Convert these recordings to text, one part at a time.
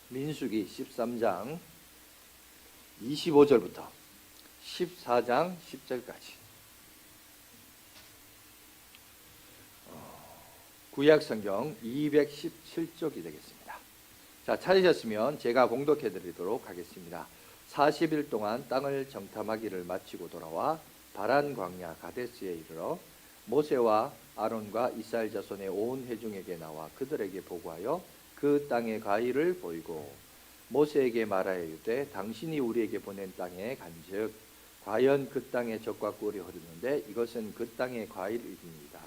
민수기 13장 25절부터 14장 10절까지 구약성경 217쪽이 되겠습니다. 자, 찾으셨으면 제가 봉독해 드리도록 하겠습니다. 40일 동안 땅을 정탐하기를 마치고 돌아와 바란 광야 가데스에 이르러 모세와 아론과 이스라엘 자손의 온 회중에게 나와 그들에게 보고하여 그 땅의 과일을 보이고 모세에게 말하여 이르되 당신이 우리에게 보낸 땅에 간즉 과연 그 땅에 젖과 꿀이 흐르는데 이것은 그 땅의 과일이니이다.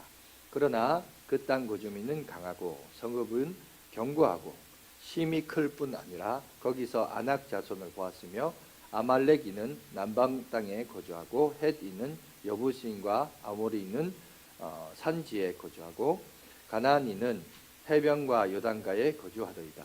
그러나 그 땅 거주민은 강하고 성읍은 견고하고 심이 클 뿐 아니라 거기서 아낙 자손을 보았으며 아말렉인은 남방 땅에 거주하고 헷인은 여부시인과 아모리인은 산지에 거주하고 가나안인은 해변과 요단가에 거주하더이다.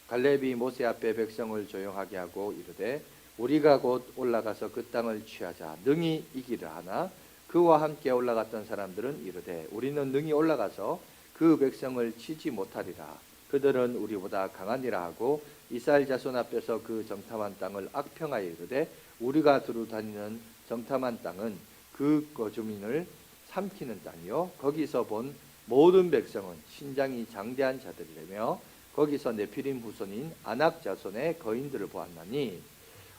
갈렙이 모세 앞에 백성을 조용하게 하고 이르되 우리가 곧 올라가서 그 땅을 취하자 능히 이기라 하나 그와 함께 올라갔던 사람들은 이르되 우리는 능히 올라가서 그 백성을 치지 못하리라. 그들은 우리보다 강하니라 하고 이스라엘 자손 앞에서 그 정탐한 땅을 악평하여 이르되 우리가 두루 다니는 정탐한 땅은 그 거주민을 삼키는 땅이요 거기서 본 모든 백성은 신장이 장대한 자들이라며 거기서 네피림 후손인 아낙 자손의 거인들을 보았나니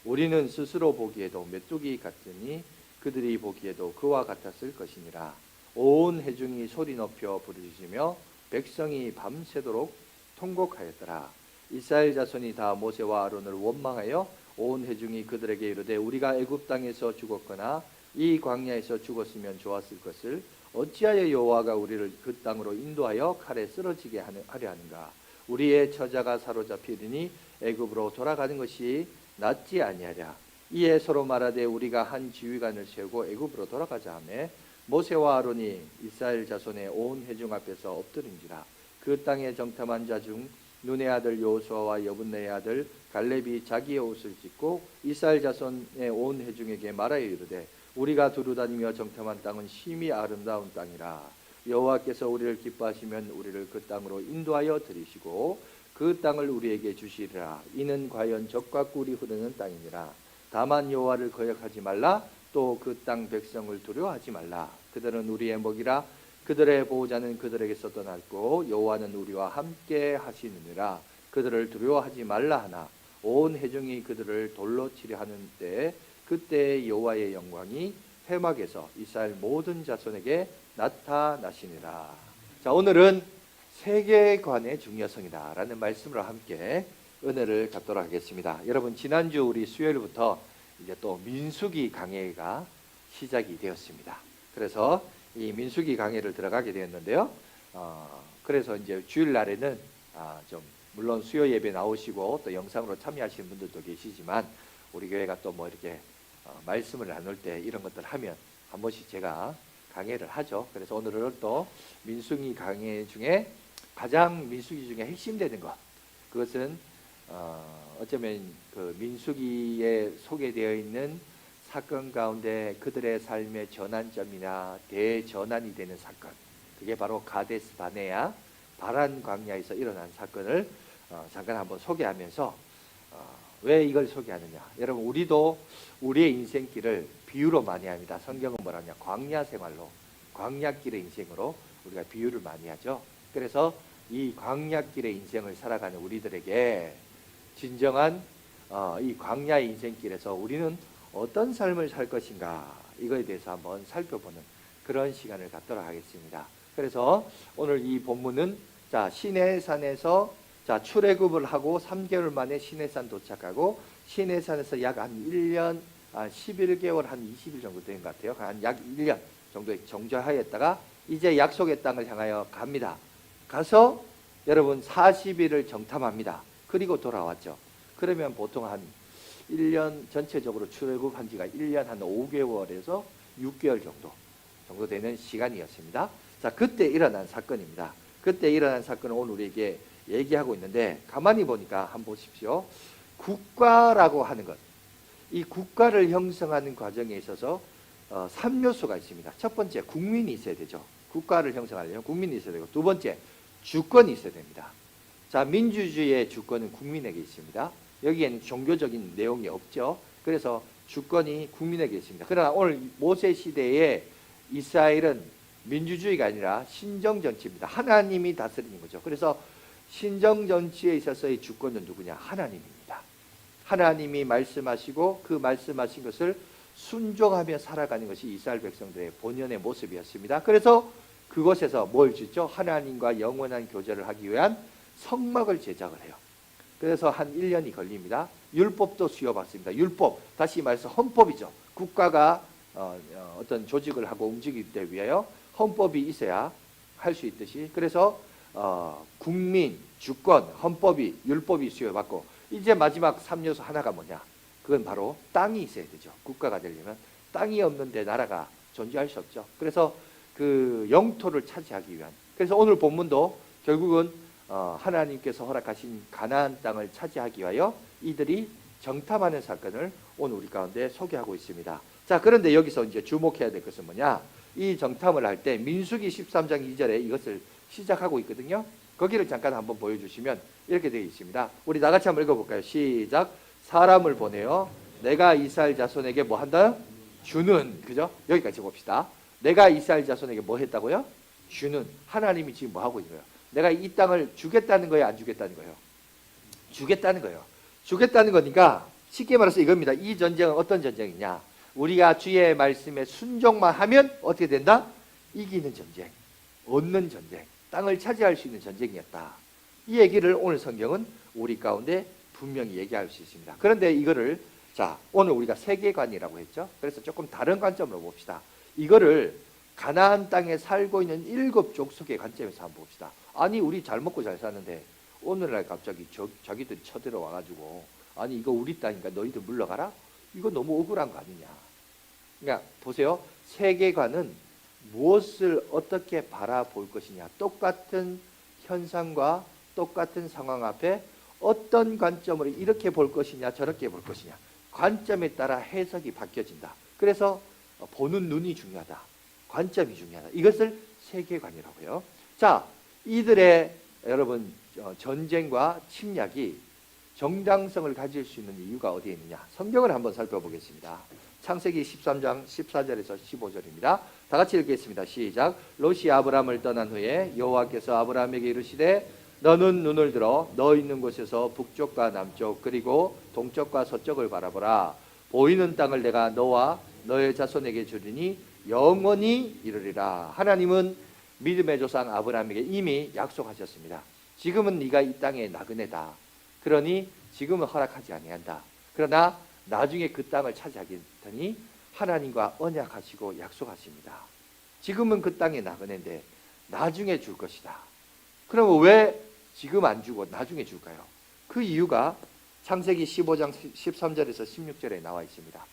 우리는 스스로 보기에도 메뚜기 같으니 그들이 보기에도 그와 같았을 것이니라. 온 회중이 소리 높여 부르짖으며 백성이 밤새도록 통곡하였더라. 이스라엘 자손이 다 모세와 아론을 원망하여 온 회중이 그들에게 이르되 우리가 애굽 땅에서 죽었거나 이 광야에서 죽었으면 좋았을 것을 어찌하여 여호와가 우리를 그 땅으로 인도하여 칼에 쓰러지게 하려 하는가. 우리의 처자가 사로잡히리니 애굽으로 돌아가는 것이 낫지 아니하랴. 이에 서로 말하되 우리가 한 지휘관을 세우고 애굽으로 돌아가자 하매 모세와 아론이 이스라엘 자손의 온 회중 앞에서 엎드린지라. 그 땅에 정탐한 자 중 눈의 아들 여호수아와 여분네의 아들 갈렙이 자기의 옷을 찢고 이스라엘 자손의 온 회중에게 말하여 이르되 우리가 두루 다니며 정탐한 땅은 심히 아름다운 땅이라. 여호와께서 우리를 기뻐하시면 우리를 그 땅으로 인도하여 들이시고 그 땅을 우리에게 주시리라. 이는 과연 젖과 꿀이 흐르는 땅이니라. 다만 여호와를 거역하지 말라. 또 그 땅 백성을 두려워하지 말라. 그들은 우리의 먹이라. 그들의 보호자는 그들에게서 떠났고 여호와는 우리와 함께 하시느니라. 그들을 두려워하지 말라 하나 온 회중이 그들을 돌로 치려 하는 때에 그때 여호와의 영광이 회막에서 이스라엘 모든 자손에게 나타나시니라. 자, 오늘은 세계관의 중요성이다 라는 말씀으로 함께 은혜를 갖도록 하겠습니다. 여러분, 지난주 우리 수요일부터 이제 또 민수기 강해가 시작이 되었습니다. 그래서 이 민수기 강해를 들어가게 되었는데요. 그래서 이제 주일날에는 좀 물론 수요 예배 나오시고 또 영상으로 참여하시는 분들도 계시지만 우리 교회가 또 뭐 이렇게 말씀을 나눌 때 이런 것들 하면 한 번씩 제가 강해를 하죠. 그래서 오늘은 또 민수기 강해 중에 가장 민수기 중에 핵심되는 것, 그것은 어쩌면 그 민수기에 소개되어 있는 사건 가운데 그들의 삶의 전환점이나 대전환이 되는 사건, 그게 바로 가데스 바네아 바란 광야에서 일어난 사건을 잠깐 한번 소개하면서 왜 이걸 소개하느냐. 여러분, 우리도 우리의 인생길을 비유로 많이 합니다. 성경은 뭐라 하냐, 광야 생활로, 광야길의 인생으로 우리가 비유를 많이 하죠. 그래서 이 광야길의 인생을 살아가는 우리들에게 진정한 이 광야의 인생길에서 우리는 어떤 삶을 살 것인가, 이거에 대해서 한번 살펴보는 그런 시간을 갖도록 하겠습니다. 그래서 오늘 이 본문은 시내산에서 출애굽을 하고 3개월 만에 시내산 도착하고 시내산에서 약 한 1년 11개월 한 20일 정도 된 것 같아요. 한 약 1년 정도의 정죄하였다가 이제 약속의 땅을 향하여 갑니다. 가서 여러분 40일을 정탐합니다. 그리고 돌아왔죠. 그러면 보통 한 1년 전체적으로 출애굽한 지가 1년 한 5개월에서 6개월 정도 되는 시간이었습니다. 자, 그때 일어난 사건입니다. 그때 일어난 사건을 오늘 우리에게 얘기하고 있는데, 가만히 보니까 한번 보십시오. 국가라고 하는 것, 이 국가를 형성하는 과정에 있어서 3요소가 있습니다. 첫 번째, 국민이 있어야 되죠. 국가를 형성하려면 국민이 있어야 되고, 두 번째, 주권이 있어야 됩니다. 자, 민주주의의 주권은 국민에게 있습니다. 여기에는 종교적인 내용이 없죠. 그래서 주권이 국민에게 있습니다. 그러나 오늘 모세 시대에 이스라엘은 민주주의가 아니라 신정정치입니다. 하나님이 다스리는 거죠. 그래서 신정정치에 있어서의 주권은 누구냐? 하나님입니다. 하나님이 말씀하시고 그 말씀하신 것을 순종하며 살아가는 것이 이스라엘 백성들의 본연의 모습이었습니다. 그래서 그곳에서 뭘 짓죠? 하나님과 영원한 교제를 하기 위한 성막을 제작을 해요. 그래서 한 1년이 걸립니다. 율법도 수여받습니다. 율법, 다시 말해서 헌법이죠. 국가가 어떤 조직을 하고 움직이기 위하여 헌법이 있어야 할 수 있듯이, 그래서 국민, 주권, 헌법이, 율법이 수여받고, 이제 마지막 3요소 하나가 뭐냐? 그건 바로 땅이 있어야 되죠. 국가가 되려면 땅이 없는데 나라가 존재할 수 없죠. 그래서 그 영토를 차지하기 위한, 그래서 오늘 본문도 결국은 하나님께서 허락하신 가나안 땅을 차지하기 위하여 이들이 정탐하는 사건을 오늘 우리 가운데 소개하고 있습니다. 자, 그런데 여기서 이제 주목해야 될 것은 뭐냐? 이 정탐을 할 때 민수기 13장 2절에 이것을 시작하고 있거든요. 거기를 잠깐 한번 보여주시면 이렇게 되어 있습니다. 우리 다 같이 한번 읽어볼까요? 시작. 사람을 보내어 내가 이스라엘 자손에게 뭐 한다? 주는, 그죠? 여기까지 봅시다. 내가 이스라엘 자손에게 뭐 했다고요? 주는. 하나님이 지금 뭐 하고 있는 거예요? 내가 이 땅을 주겠다는 거예요? 안 주겠다는 거예요? 주겠다는 거예요. 주겠다는 거니까 쉽게 말해서 이겁니다. 이 전쟁은 어떤 전쟁이냐? 우리가 주의 말씀에 순종만 하면 어떻게 된다? 이기는 전쟁, 얻는 전쟁, 땅을 차지할 수 있는 전쟁이었다. 이 얘기를 오늘 성경은 우리 가운데 분명히 얘기할 수 있습니다. 그런데 이거를, 자, 오늘 우리가 세계관이라고 했죠. 그래서 조금 다른 관점으로 봅시다. 이거를 가나안 땅에 살고 있는 7 족속의 관점에서 한번 봅시다. 아니, 우리 잘 먹고 잘 사는데 오늘날 갑자기 자기들이 쳐들어와가지고, 아니 이거 우리 땅이니까 너희들 물러가라? 이거 너무 억울한 거 아니냐. 그러니까 보세요. 세계관은 무엇을 어떻게 바라볼 것이냐. 똑같은 현상과 똑같은 상황 앞에 어떤 관점으로 이렇게 볼 것이냐 저렇게 볼 것이냐, 관점에 따라 해석이 바뀌어진다. 그래서 보는 눈이 중요하다. 관점이 중요하다. 이것을 세계관이라고 해요. 자, 이들의 여러분 전쟁과 침략이 정당성을 가질 수 있는 이유가 어디에 있느냐. 성경을 한번 살펴보겠습니다. 창세기 13장 14절에서 15절입니다. 다 같이 읽겠습니다. 시작. 롯이 아브람을 떠난 후에 여호와께서 아브람에게 이르시되 너는 눈을 들어 너 있는 곳에서 북쪽과 남쪽 그리고 동쪽과 서쪽을 바라보라. 보이는 땅을 내가 너와 너의 자손에게 주리니 영원히 이르리라. 하나님은 믿음의 조상 아브람에게 이미 약속하셨습니다. 지금은 네가 이 땅의 나그네다. 그러니 지금은 허락하지 아니한다. 그러나 나중에 그 땅을 차지하겠더니 하나님과 언약하시고 약속하십니다. 지금은 그 땅의 나그네인데 나중에 줄 것이다. 그러면 왜 지금 안 주고 나중에 줄까요? 그 이유가 창세기 15장 13절에서 16절에 나와 있습니다.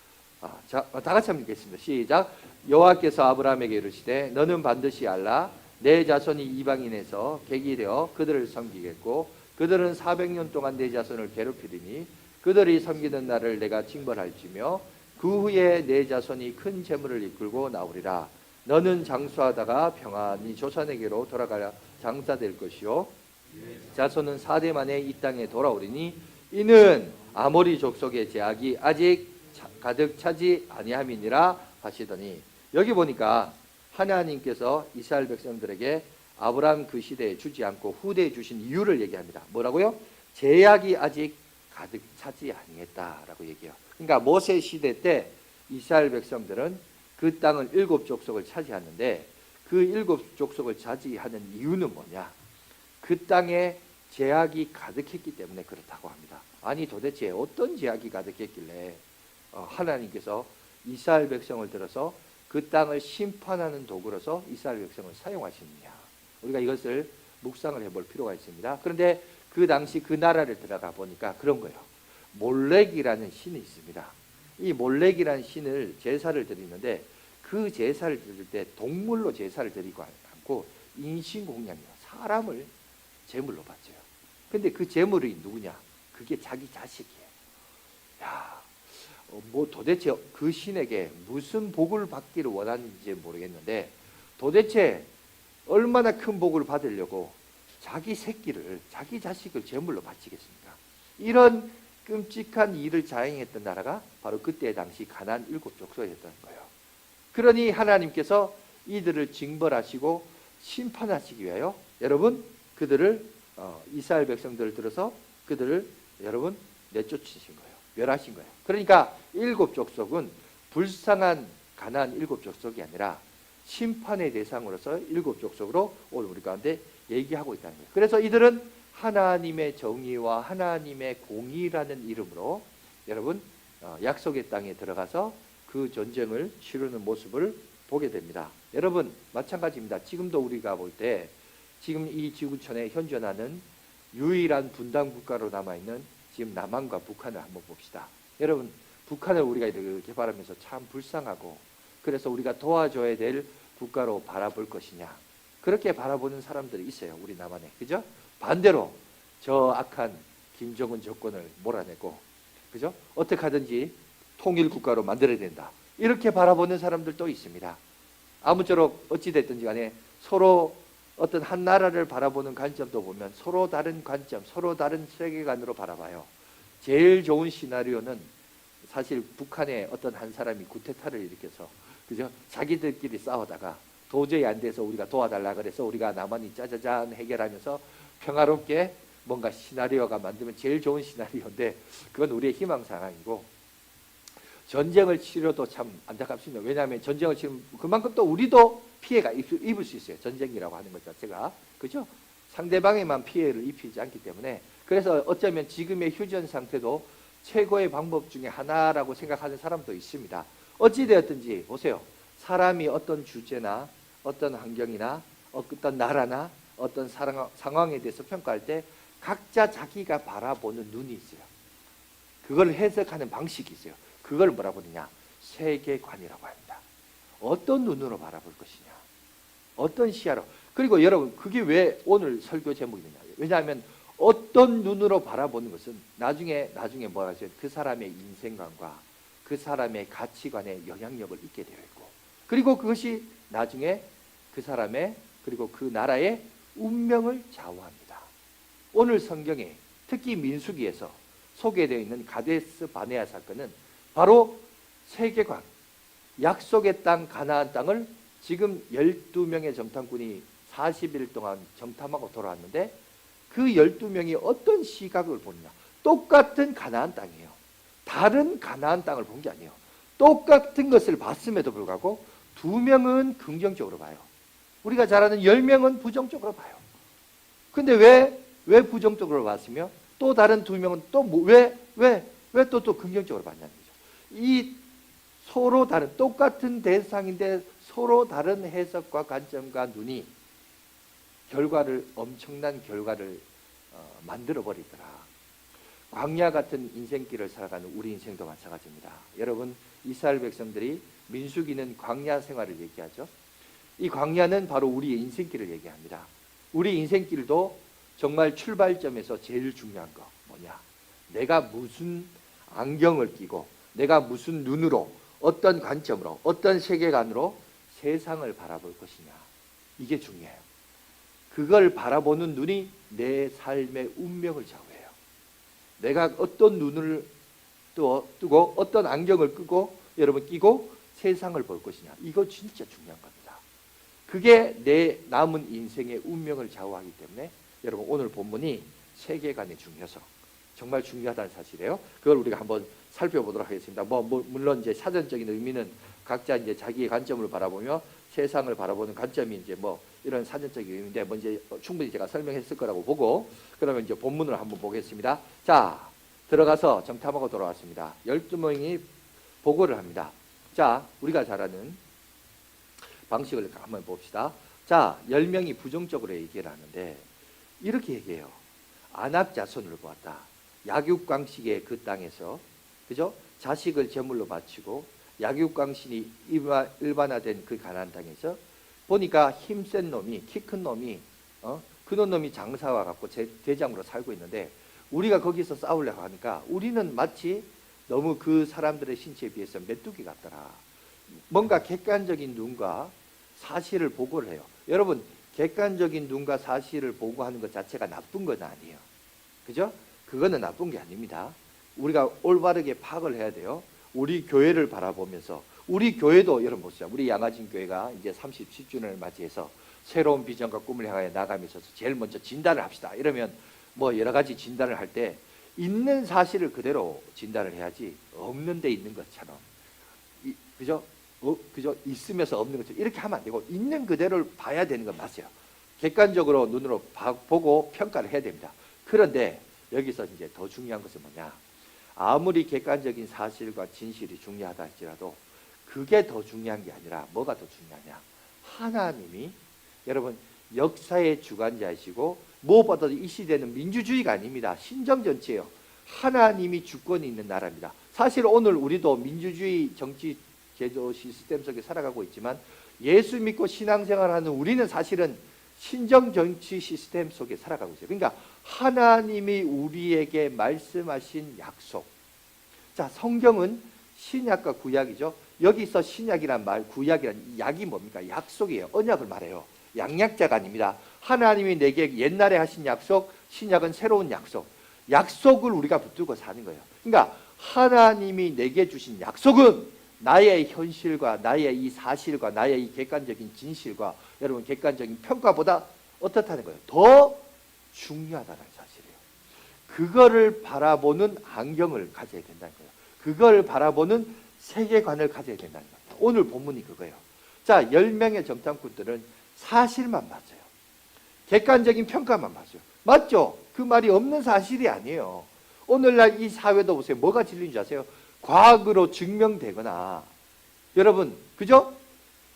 자, 다 같이 한번 읽겠습니다. 시작. 여호와께서 아브라함에게 이르시되 너는 반드시 알라. 내 자손이 이방인에서 객이 되어 그들을 섬기겠고 그들은 400년 동안 내 자손을 괴롭히리니 그들이 섬기는 날을 내가 징벌할지며 그 후에 내 자손이 큰 재물을 이끌고 나오리라. 너는 장수하다가 평안히 조상에게로 돌아가야 장사될 것이요 자손은 4대 만에 이 땅에 돌아오리니 이는 아모리 족속의 제약이 아직 가득 차지 아니함이니라 하시더니, 여기 보니까 하나님께서 이스라엘 백성들에게 아브라함 그 시대에 주지 않고 후대에 주신 이유를 얘기합니다. 뭐라고요? 제약이 아직 가득 차지 아니했다라고 얘기해요. 그러니까 모세 시대 때 이스라엘 백성들은 그 땅을 7 족속을 차지하는데 그 7 족속을 차지하는 이유는 뭐냐? 그 땅에 제약이 가득했기 때문에 그렇다고 합니다. 아니 도대체 어떤 제약이 가득했길래 하나님께서 이스라엘 백성을 들어서 그 땅을 심판하는 도구로서 이스라엘 백성을 사용하시느냐. 우리가 이것을 묵상을 해볼 필요가 있습니다. 그런데 그 당시 그 나라를 들어가 보니까 그런 거예요. 몰렉이라는 신이 있습니다. 이 몰렉이라는 신을 제사를 드리는데 그 제사를 드릴 때 동물로 제사를 드리고 않고 인신공양이에요. 사람을 제물로 바쳐요. 근데 그 제물이 누구냐? 그게 자기 자식이에요. 야, 뭐 도대체 그 신에게 무슨 복을 받기를 원하는지 모르겠는데 도대체 얼마나 큰 복을 받으려고 자기 새끼를, 자기 자식을 제물로 바치겠습니까? 이런 끔찍한 일을 자행했던 나라가 바로 그때 당시 가나안 7족속이었던 거예요. 그러니 하나님께서 이들을 징벌하시고 심판하시기 위하여 여러분 그들을 이스라엘 백성들을 들어서 그들을 여러분 내쫓으신 거예요. 멸하신 거예요. 그러니까 7족속은 불쌍한 가나안 7족속이 아니라 심판의 대상으로서 7족속으로 오늘 우리 가운데 얘기하고 있다는 거예요. 그래서 이들은 하나님의 정의와 하나님의 공의라는 이름으로 여러분 약속의 땅에 들어가서 그 전쟁을 치르는 모습을 보게 됩니다. 여러분 마찬가지입니다. 지금도 우리가 볼 때 지금 이 지구촌에 현존하는 유일한 분단 국가로 남아있는 지금 남한과 북한을 한번 봅시다. 여러분 북한을 우리가 이렇게 바라면서 참 불쌍하고 그래서 우리가 도와줘야 될 국가로 바라볼 것이냐, 그렇게 바라보는 사람들이 있어요. 우리 남한에. 그죠? 반대로 저 악한 김정은 정권을 몰아내고 그죠? 어떻게 하든지 통일 국가로 만들어야 된다, 이렇게 바라보는 사람들도 있습니다. 아무쪼록 어찌됐든지 간에 서로 어떤 한 나라를 바라보는 관점도 보면 서로 다른 관점, 서로 다른 세계관으로 바라봐요. 제일 좋은 시나리오는 사실 북한의 어떤 한 사람이 쿠데타를 일으켜서 그죠? 자기들끼리 싸우다가 도저히 안 돼서 우리가 도와달라 그래서 우리가 남한이 짜자잔 해결하면서 평화롭게 뭔가 시나리오가 만들면 제일 좋은 시나리오인데 그건 우리의 희망사항이고, 전쟁을 치러도 참 안타깝습니다. 왜냐하면 전쟁을 치르면 그만큼 또 우리도 피해가 입을 수 있어요. 전쟁이라고 하는 것 자체가. 그죠? 상대방에만 피해를 입히지 않기 때문에. 그래서 어쩌면 지금의 휴전 상태도 최고의 방법 중에 하나라고 생각하는 사람도 있습니다. 어찌되었든지 보세요. 사람이 어떤 주제나 어떤 환경이나 어떤 나라나 어떤 상황에 대해서 평가할 때 각자 자기가 바라보는 눈이 있어요. 그걸 해석하는 방식이 있어요. 그걸 뭐라고 하느냐? 세계관이라고 합니다. 어떤 눈으로 바라볼 것이냐, 어떤 시야로. 그리고 여러분 그게 왜 오늘 설교 제목이냐? 왜냐하면 어떤 눈으로 바라보는 것은 나중에 뭐가 있어요? 그 사람의 인생관과 그 사람의 가치관에 영향력을 있게 되어 있고, 그리고 그것이 나중에 그 사람의 그리고 그 나라의 운명을 좌우합니다. 오늘 성경에 특히 민수기에서 소개되어 있는 가데스 바네아 사건은 바로 세계관, 약속의 땅 가나안 땅을 지금 12명의 정탐꾼이 40일 동안 정탐하고 돌아왔는데 그 12명이 어떤 시각을 보느냐? 똑같은 가나안 땅이에요. 다른 가나안 땅을 본 게 아니에요. 똑같은 것을 봤음에도 불구하고 2명은 긍정적으로 봐요. 우리가 잘 아는 10명은 부정적으로 봐요. 근데 왜 부정적으로 봤으며 또 다른 2명은 또 왜 또 긍정적으로 봤냐는 거죠. 이 서로 다른 똑같은 대상인데 서로 다른 해석과 관점과 눈이 엄청난 결과를 만들어 버리더라. 광야 같은 인생길을 살아가는 우리 인생도 마찬가지입니다. 여러분 이스라엘 백성들이 민수기는 광야 생활을 얘기하죠. 이 광야는 바로 우리의 인생길을 얘기합니다. 우리 인생길도 정말 출발점에서 제일 중요한 거 뭐냐? 내가 무슨 안경을 끼고 내가 무슨 눈으로 어떤 관점으로 어떤 세계관으로 세상을 바라볼 것이냐, 이게 중요해요. 그걸 바라보는 눈이 내 삶의 운명을 좌우해요. 내가 어떤 눈을 뜨고 어떤 안경을 끼고 세상을 볼 것이냐, 이거 진짜 중요한 겁니다. 그게 내 남은 인생의 운명을 좌우하기 때문에 여러분 오늘 본문이 세계관의 중요성, 정말 중요하다는 사실이에요. 그걸 우리가 한번 살펴보도록 하겠습니다. 물론 이제 사전적인 의미는 각자 이제 자기의 관점을 바라보며 세상을 바라보는 관점이 이제 이런 사전적인 의미인데 이제 충분히 제가 설명했을 거라고 보고, 그러면 이제 본문을 한번 보겠습니다. 자, 들어가서 정탐하고 돌아왔습니다. 12명이 보고를 합니다. 자, 우리가 잘 아는 방식을 한번 봅시다. 자, 10명이 부정적으로 얘기를 하는데 이렇게 얘기해요. 안악 자손을 보았다. 약육강식의 그 땅에서, 그죠? 자식을 제물로 바치고 약육강신이 일반화된 그 가나안 땅에서 보니까 힘센 놈이, 키 큰 놈이, 그런 놈이 장사와 갖고 대장으로 살고 있는데 우리가 거기서 싸우려고 하니까 우리는 마치 너무 그 사람들의 신체에 비해서 메뚜기 같더라. 뭔가 객관적인 눈과 사실을 보고를 해요. 여러분 객관적인 눈과 사실을 보고하는 것 자체가 나쁜 건 아니에요. 그죠? 그거는 나쁜 게 아닙니다. 우리가 올바르게 파악을 해야 돼요. 우리 교회를 바라보면서, 우리 교회도 여러분 보세요. 우리 양화진 교회가 이제 37주년을 맞이해서 새로운 비전과 꿈을 향하여 나가면서 제일 먼저 진단을 합시다. 이러면 뭐 여러 가지 진단을 할 때 있는 사실을 그대로 진단을 해야지, 없는 데 있는 것처럼, 그죠? 그죠? 있으면서 없는 것처럼 이렇게 하면 안 되고, 있는 그대로를 봐야 되는 건 맞아요. 객관적으로 눈으로 보고 평가를 해야 됩니다. 그런데 여기서 이제 더 중요한 것은 뭐냐? 아무리 객관적인 사실과 진실이 중요하다 할지라도 그게 더 중요한 게 아니라 뭐가 더 중요하냐? 하나님이 여러분 역사의 주관자이시고, 무엇보다도 이 시대는 민주주의가 아닙니다. 신정정치예요. 하나님이 주권이 있는 나라입니다. 사실 오늘 우리도 민주주의 정치 제도 시스템 속에 살아가고 있지만, 예수 믿고 신앙생활하는 우리는 사실은 신정정치 시스템 속에 살아가고 있어요. 그러니까 하나님이 우리에게 말씀하신 약속. 자, 성경은 신약과 구약이죠. 여기서 신약이란 말, 구약이란 약이 뭡니까? 약속이에요. 언약을 말해요. 양약자가 아닙니다. 하나님이 내게 옛날에 하신 약속, 신약은 새로운 약속. 약속을 우리가 붙들고 사는 거예요. 그러니까 하나님이 내게 주신 약속은 나의 현실과 나의 이 사실과 나의 이 객관적인 진실과 여러분 객관적인 평가보다 어떻다는 거예요? 더 중요하다는 사실이에요. 그거를 바라보는 안경을 가져야 된다는 거예요. 그걸 바라보는 세계관을 가져야 된다는 거예요. 오늘 본문이 그거예요. 자, 10명의 정탐꾼들은 사실만 봤어요. 객관적인 평가만 봤어요. 맞죠? 그 말이 없는 사실이 아니에요. 오늘날 이 사회도 보세요. 뭐가 진리인지 아세요? 과학으로 증명되거나, 여러분, 그죠?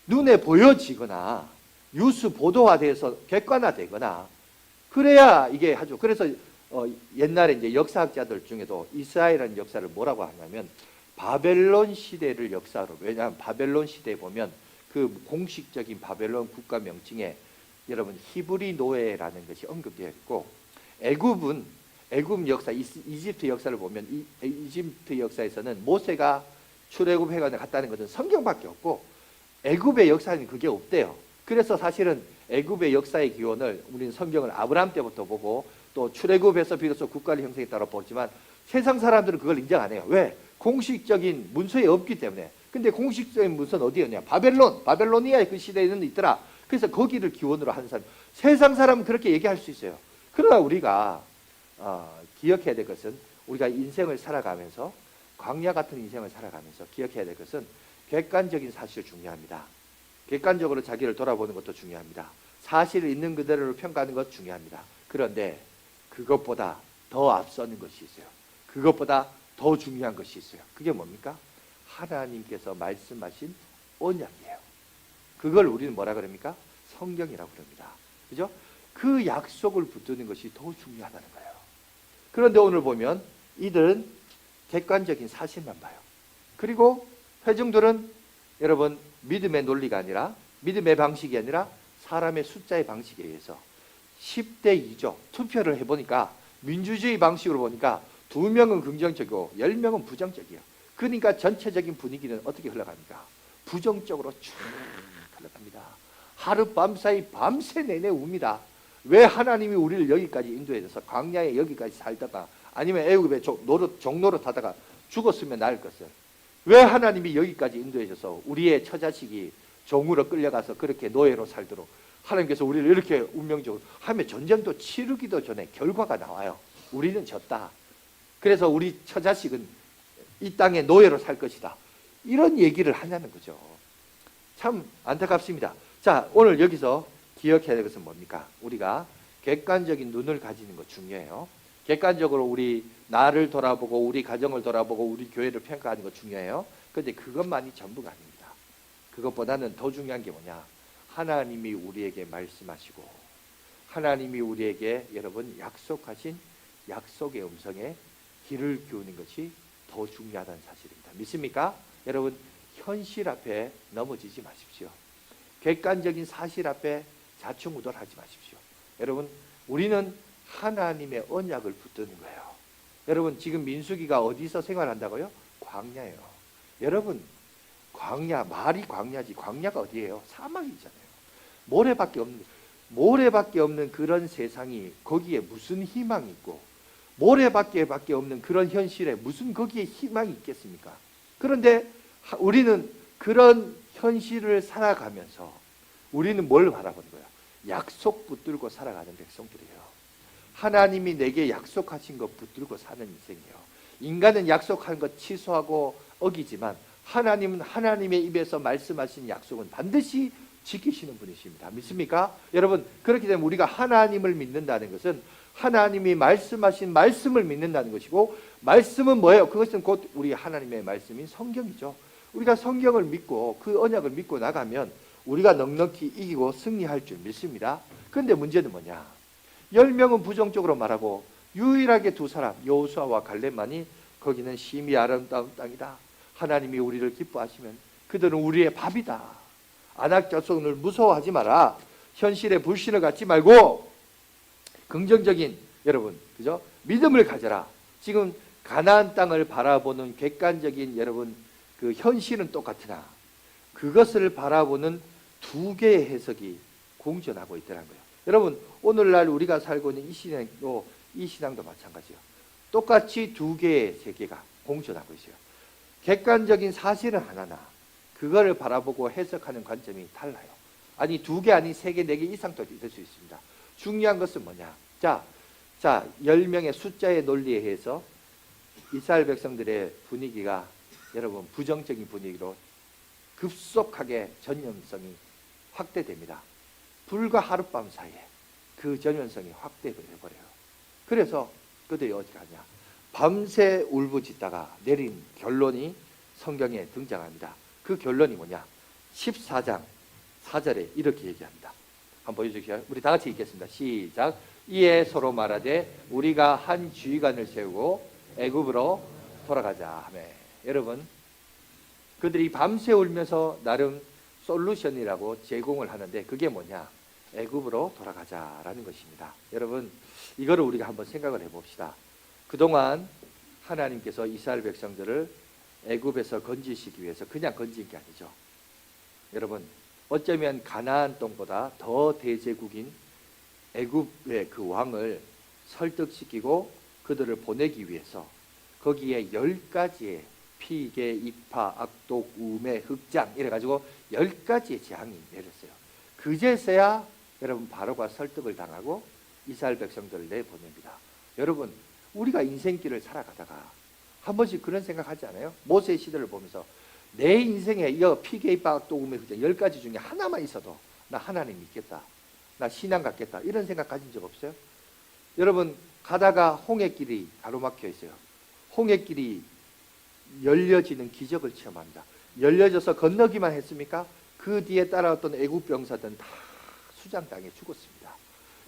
눈에 보여지거나, 뉴스 보도화돼서 객관화되거나, 그래야 이게 하죠. 그래서 옛날에 이제 역사학자들 중에도 이스라엘이라는 역사를 뭐라고 하냐면 바벨론 시대를 역사로, 왜냐하면 바벨론 시대에 보면 그 공식적인 바벨론 국가 명칭에 여러분 히브리 노예라는 것이 언급되어 있고, 애굽 역사, 이집트 역사를 보면 이집트 역사에서는 모세가 출애굽해가 갔다는 것은 성경밖에 없고, 애굽의 역사는 그게 없대요. 그래서 사실은 애굽의 역사의 기원을 우리는 성경을 아브라함 때부터 보고 또 출애굽에서 비로소 국가를 형성했다고 보지만, 세상 사람들은 그걸 인정 안 해요. 왜? 공식적인 문서에 없기 때문에. 근데 공식적인 문서는 어디였냐? 바벨로니아의 그 시대에는 있더라. 그래서 거기를 기원으로 하는 사람, 세상 사람은 그렇게 얘기할 수 있어요. 그러나 우리가 기억해야 될 것은, 우리가 인생을 살아가면서, 광야 같은 인생을 살아가면서 기억해야 될 것은 객관적인 사실이 중요합니다. 객관적으로 자기를 돌아보는 것도 중요합니다. 사실을 있는 그대로 평가하는 것 중요합니다. 그런데 그것보다 더 앞서는 것이 있어요. 그것보다 더 중요한 것이 있어요. 그게 뭡니까? 하나님께서 말씀하신 언약이에요. 그걸 우리는 뭐라 그럽니까? 성경이라고 그럽니다. 그죠? 그 약속을 붙드는 것이 더 중요하다는 거예요. 그런데 오늘 보면 이들은 객관적인 사실만 봐요. 그리고 회중들은 여러분 믿음의 논리가 아니라, 믿음의 방식이 아니라 사람의 숫자의 방식에 의해서 10대 2죠. 투표를 해보니까 민주주의 방식으로 보니까 2명은 긍정적이고 10명은 부정적이에요. 그러니까 전체적인 분위기는 어떻게 흘러갑니까? 부정적으로 쭉 흘러갑니다. 하룻밤 사이 밤새 내내 웁니다. 왜 하나님이 우리를 여기까지 인도해서 광야에 여기까지 살다가, 아니면 애굽에 종노릇 하다가 죽었으면 나을 것을, 왜 하나님이 여기까지 인도해줘서 우리의 처자식이 종으로 끌려가서 그렇게 노예로 살도록 하나님께서 우리를 이렇게 운명적으로 하면, 전쟁도 치르기도 전에 결과가 나와요. 우리는 졌다. 그래서 우리 처자식은 이 땅에 노예로 살 것이다. 이런 얘기를 하냐는 거죠. 참 안타깝습니다. 자, 오늘 여기서 기억해야 될 것은 뭡니까? 우리가 객관적인 눈을 가지는 것 중요해요. 객관적으로 우리 나를 돌아보고 우리 가정을 돌아보고 우리 교회를 평가하는 것 중요해요. 그런데 그것만이 전부가 아닙니다. 그것보다는 더 중요한 게 뭐냐? 하나님이 우리에게 말씀하시고 하나님이 우리에게 여러분 약속하신 약속의 음성에 귀를 기우는 것이 더 중요하다는 사실입니다. 믿습니까? 여러분, 현실 앞에 넘어지지 마십시오. 객관적인 사실 앞에 좌충우돌하지 마십시오. 여러분, 우리는 하나님의 언약을 붙드는 거예요. 여러분, 지금 민수기가 어디서 생활한다고요? 광야예요. 여러분, 광야, 말이 광야지 광야가 어디예요? 사막이잖아요. 모래밖에 없는, 모래밖에 없는 그런 세상이 거기에 무슨 희망이 있고, 모래밖에 없는 그런 현실에 무슨 거기에 희망이 있겠습니까? 그런데 우리는 그런 현실을 살아가면서 우리는 뭘 바라보는 거야? 약속 붙들고 살아가는 백성들이에요. 하나님이 내게 약속하신 것 붙들고 사는 인생이에요. 인간은 약속한 것 취소하고 어기지만 하나님은 하나님의 입에서 말씀하신 약속은 반드시 지키시는 분이십니다. 믿습니까? 여러분, 그렇기 때문에 우리가 하나님을 믿는다는 것은 하나님이 말씀하신 말씀을 믿는다는 것이고, 말씀은 뭐예요? 그것은 곧 우리 하나님의 말씀인 성경이죠. 우리가 성경을 믿고 그 언약을 믿고 나가면 우리가 넉넉히 이기고 승리할 줄 믿습니다. 그런데 문제는 뭐냐? 10명은 부정적으로 말하고 유일하게 두 사람, 여호수아와 갈렙만이 거기는 심히 아름다운 땅이다, 하나님이 우리를 기뻐하시면 그들은 우리의 밥이다, 안악 자손을 무서워하지 마라, 현실에 불신을 갖지 말고 긍정적인, 여러분, 그죠? 믿음을 가져라. 지금 가나안 땅을 바라보는 객관적인, 여러분, 그 현실은 똑같으나 그것을 바라보는 두 개의 해석이 공존하고 있더라는 거예요. 여러분, 오늘날 우리가 살고 있는 이 신앙도 마찬가지예요. 똑같이 두 개의 세계가 공존하고 있어요. 객관적인 사실은 하나나 그거를 바라보고 해석하는 관점이 달라요. 아니, 두 개, 아니 세 개, 네 개 이상도 될 수 있습니다. 중요한 것은 뭐냐? 자, 10명의 숫자의 논리에 의해서 이스라엘 백성들의 분위기가, 여러분, 부정적인 분위기로 급속하게 전염성이 확대됩니다. 불과 하룻밤 사이에 그 전염성이 확대해버려요. 그래서 그들이 어디 가냐? 밤새 울부짖다가 내린 결론이 성경에 등장합니다. 그 결론이 뭐냐? 14장 4절에 이렇게 얘기합니다. 한번 보여주시죠. 우리 다 같이 읽겠습니다. 시작. 이에 서로 말하되 우리가 한 주의관을 세우고 애굽으로 돌아가자 하며. 여러분, 그들이 밤새 울면서 나름 솔루션이라고 제공을 하는데 그게 뭐냐? 애굽으로 돌아가자라는 것입니다. 여러분, 이거를 우리가 한번 생각을 해봅시다. 그동안 하나님께서 이스라엘 백성들을 애굽에서 건지시기 위해서 그냥 건진 게 아니죠. 여러분, 어쩌면 가나안 땅보다 더 대제국인 애굽의 그 왕을 설득시키고 그들을 보내기 위해서 거기에 10가지의 피계, 입파, 악독, 우매, 흑장 이래가지고 10가지의 재앙이 내렸어요. 그제서야 여러분 바로가 설득을 당하고 이스라엘 백성들을 내보냅니다. 여러분, 우리가 인생길을 살아가다가 한 번씩 그런 생각하지 않아요? 모세의 시대를 보면서 내 인생에 이 피계, 입파, 악독, 우매, 흑장 10가지 중에 하나만 있어도 나 하나님 믿겠다, 나 신앙 갖겠다, 이런 생각 가진 적 없어요? 여러분, 가다가 홍해길이 가로막혀 있어요. 홍해길이 열려지는 기적을 체험합니다. 열려져서 건너기만 했습니까? 그 뒤에 따라왔던 애국 병사들은 다 수장 당해 죽었습니다.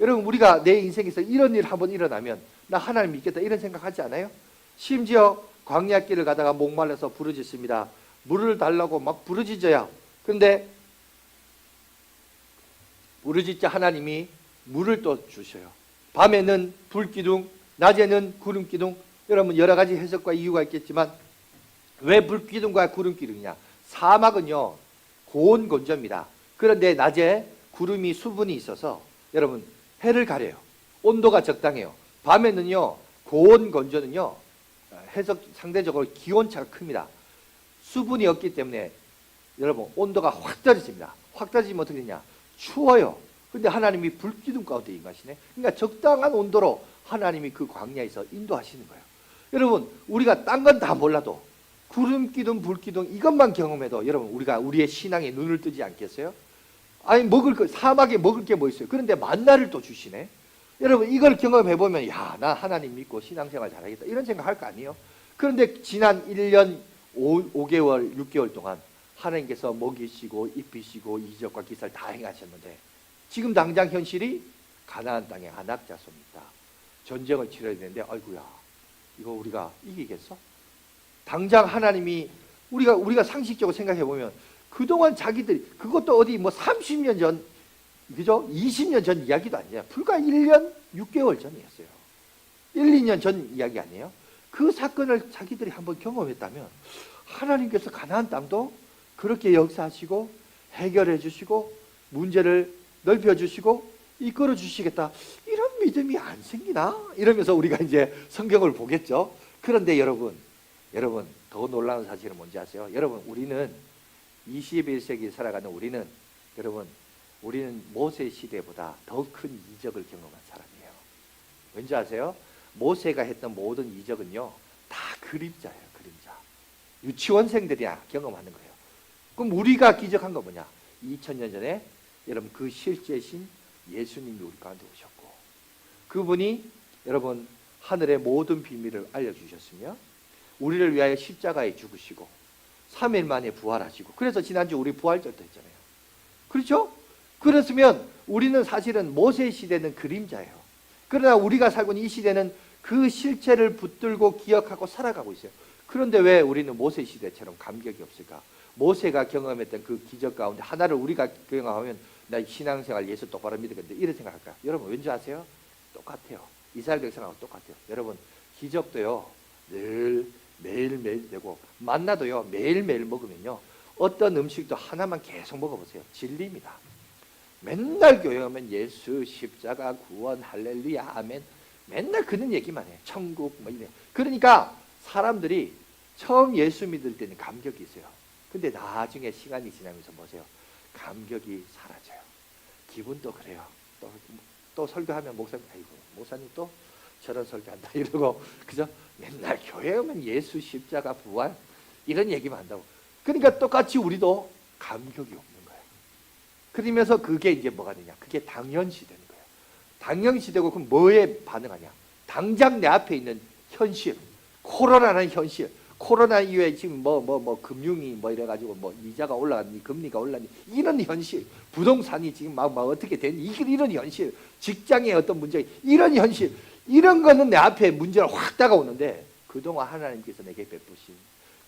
여러분, 우리가 내 인생에서 이런 일 한번 일어나면 나 하나님 믿겠다 이런 생각하지 않아요? 심지어 광야길을 가다가 목말라서 부르짖습니다. 물을 달라고 막 부르짖어요. 그런데 부르짖자 하나님이 물을 또 주셔요. 밤에는 불기둥, 낮에는 구름기둥. 여러분, 여러 가지 해석과 이유가 있겠지만 왜 불기둥과 구름기둥이냐? 사막은요 고온 건조입니다. 그런데 낮에 구름이 수분이 있어서 여러분 해를 가려요. 온도가 적당해요. 밤에는요 고온 건조는요 해석 상대적으로 기온차가 큽니다. 수분이 없기 때문에 여러분 온도가 확 떨어집니다. 확 떨어지면 어떻게 되냐? 추워요. 근데 하나님이 불기둥 가운데 임하시네. 그러니까 적당한 온도로 하나님이 그 광야에서 인도하시는 거예요. 여러분, 우리가 딴 건 다 몰라도 구름기둥, 불기둥 이것만 경험해도 여러분 우리가 우리의 신앙에 눈을 뜨지 않겠어요? 아니, 먹을 거, 사막에 먹을 게 뭐 있어요? 그런데 만나를 또 주시네. 여러분, 이걸 경험해 보면 야, 나 하나님 믿고 신앙생활 잘하겠다 이런 생각 할 거 아니에요? 그런데 지난 1년 5개월 6개월 동안 하나님께서 먹이시고 입히시고 이적과 기사를 다 행하셨는데 지금 당장 현실이 가나안 땅에 안악 자손이 있다. 전쟁을 치러야 되는데 아이고야, 이거 우리가 이기겠어? 당장 하나님이 우리가 상식적으로 생각해 보면 그동안 자기들이 그것도 어디 뭐 30년 전, 그죠? 20년 전 이야기도 아니에요. 불과 1년 6개월 전이었어요. 1, 2년 전 이야기 아니에요? 그 사건을 자기들이 한번 경험했다면 하나님께서 가나안 땅도 그렇게 역사하시고 해결해 주시고 문제를 넓혀 주시고 이끌어 주시겠다. 이런 믿음이 안 생기나? 이러면서 우리가 이제 성경을 보겠죠. 그런데 여러분 더 놀라운 사실은 뭔지 아세요? 여러분, 우리는 21세기 살아가는 우리는 모세 시대보다 더 큰 이적을 경험한 사람이에요. 왠지 아세요? 모세가 했던 모든 이적은요, 다 그림자예요. 그림자. 유치원생들이야 경험하는 거예요. 그럼 우리가 기적한 거 뭐냐? 2000년 전에 여러분 그 실제신 예수님이 우리 가운데 오셨고, 그분이 여러분 하늘의 모든 비밀을 알려주셨으며 우리를 위하여 십자가에 죽으시고 3일 만에 부활하시고, 그래서 지난주 우리 부활절도 했잖아요. 그렇죠? 그렇으면 우리는 사실은 모세 시대는 그림자예요. 그러나 우리가 살고 있는 이 시대는 그 실체를 붙들고 기억하고 살아가고 있어요. 그런데 왜 우리는 모세 시대처럼 감격이 없을까? 모세가 경험했던 그 기적 가운데 하나를 우리가 경험하면 나 신앙생활 예수 똑바로 믿겠는데 이런 생각할까? 여러분 왠지 아세요? 똑같아요. 이스라엘 백성하고 똑같아요. 여러분 기적도요 늘 매일매일 되고 만나도요 매일매일 먹으면요 어떤 음식도 하나만 계속 먹어보세요. 진리입니다. 맨날 교회 오면 예수, 십자가, 구원, 할렐루야, 아멘, 맨날 그런 얘기만 해. 천국 뭐 이래. 그러니까 사람들이 처음 예수 믿을 때는 감격이 있어요. 근데 나중에 시간이 지나면서 보세요. 감격이 사라져요. 기분도 그래요. 또 설교하면 목사님, 아이고 목사님 또 저런 설교한다 이러고, 그죠? 맨날 교회 오면 예수, 십자가, 부활 이런 얘기만 한다고. 그러니까 똑같이 우리도 감격이 없는 거예요. 그러면서 그게 이제 뭐가 되냐? 그게 당연시 되는 거예요. 당연시 되고 그럼 뭐에 반응하냐? 당장 내 앞에 있는 현실, 코로나라는 현실, 코로나 이후에 지금 금융이 뭐 이래가지고 뭐 이자가 올라갔니, 금리가 올랐니, 이런 현실, 부동산이 지금 막 어떻게 됐니, 이런 현실, 직장의 어떤 문제, 이런 현실, 이런 거는 내 앞에 문제가 확 다가오는데 그동안 하나님께서 내게 베푸신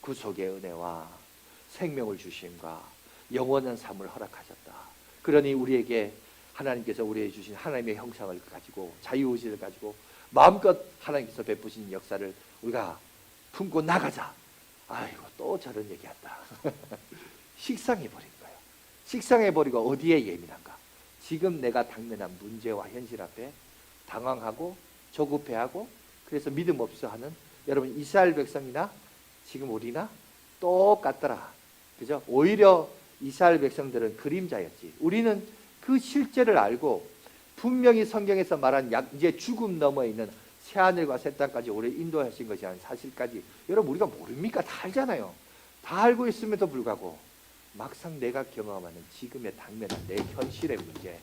구속의 은혜와 생명을 주심과 영원한 삶을 허락하셨다. 그러니 우리에게 하나님께서 우리에게 주신 하나님의 형상을 가지고 자유의지를 가지고 마음껏 하나님께서 베푸신 역사를 우리가 품고 나가자. 아이고 또 저런 얘기한다. 식상해버린 거예요. 식상해버리고 어디에 예민한가? 지금 내가 당면한 문제와 현실 앞에 당황하고 조급해하고 그래서 믿음 없어 하는 여러분 이스라엘 백성이나 지금 우리나 똑같더라. 그죠? 오히려 이스라엘 백성들은 그림자였지. 우리는 그 실제를 알고 분명히 성경에서 말한 이제 죽음 너머에 있는 새하늘과 새 땅까지 우리를 인도하신 것이라는 사실까지 여러분 우리가 모릅니까? 다 알잖아요. 다 알고 있음에도 불구하고 막상 내가 경험하는 지금의 당면한 내 현실의 문제,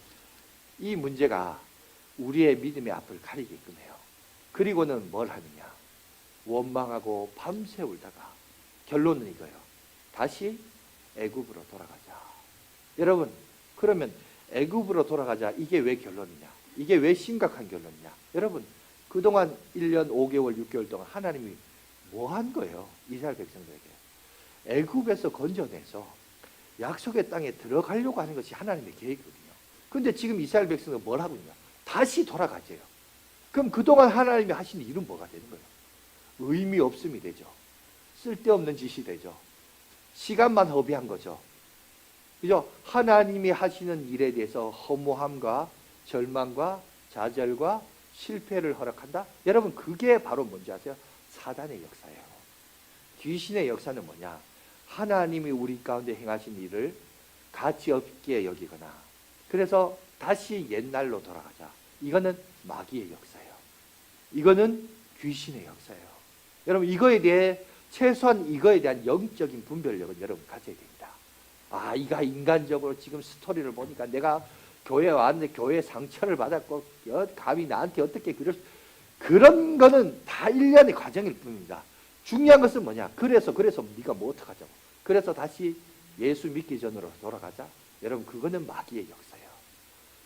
이 문제가 우리의 믿음의 앞을 가리게끔 해요. 그리고는 뭘 하느냐? 원망하고 밤새 울다가 결론은 이거예요. 다시 애굽으로 돌아가자. 여러분 그러면 애굽으로 돌아가자, 이게 왜 결론이냐? 이게 왜 심각한 결론이냐? 여러분 그동안 1년 5개월 6개월 동안 하나님이 뭐 한 거예요? 이스라엘 백성들에게 애굽에서 건져내서 약속의 땅에 들어가려고 하는 것이 하나님의 계획이거든요. 그런데 지금 이스라엘 백성은 뭘 하고 있냐? 다시 돌아가재요. 그럼 그동안 하나님이 하신 일은 뭐가 되는 거예요? 의미 없음이 되죠. 쓸데없는 짓이 되죠. 시간만 허비한 거죠. 그죠? 하나님이 하시는 일에 대해서 허무함과 절망과 좌절과 실패를 허락한다? 여러분 그게 바로 뭔지 아세요? 사단의 역사예요. 귀신의 역사는 뭐냐? 하나님이 우리 가운데 행하신 일을 가치 없게 여기거나 그래서 다시 옛날로 돌아가자. 이거는 마귀의 역사예요. 이거는 귀신의 역사예요. 여러분 이거에 대해 최소한 이거에 대한 영적인 분별력은 여러분 가져야 됩니다. 아, 이가 인간적으로 지금 스토리를 보니까 내가 교회에 왔는데 교회에 상처를 받았고 감히 나한테 어떻게 그런 거는 다 일련의 과정일 뿐입니다. 중요한 것은 뭐냐? 그래서 네가 뭐 어떡하자고. 그래서 다시 예수 믿기 전으로 돌아가자. 여러분 그거는 마귀의 역사예요.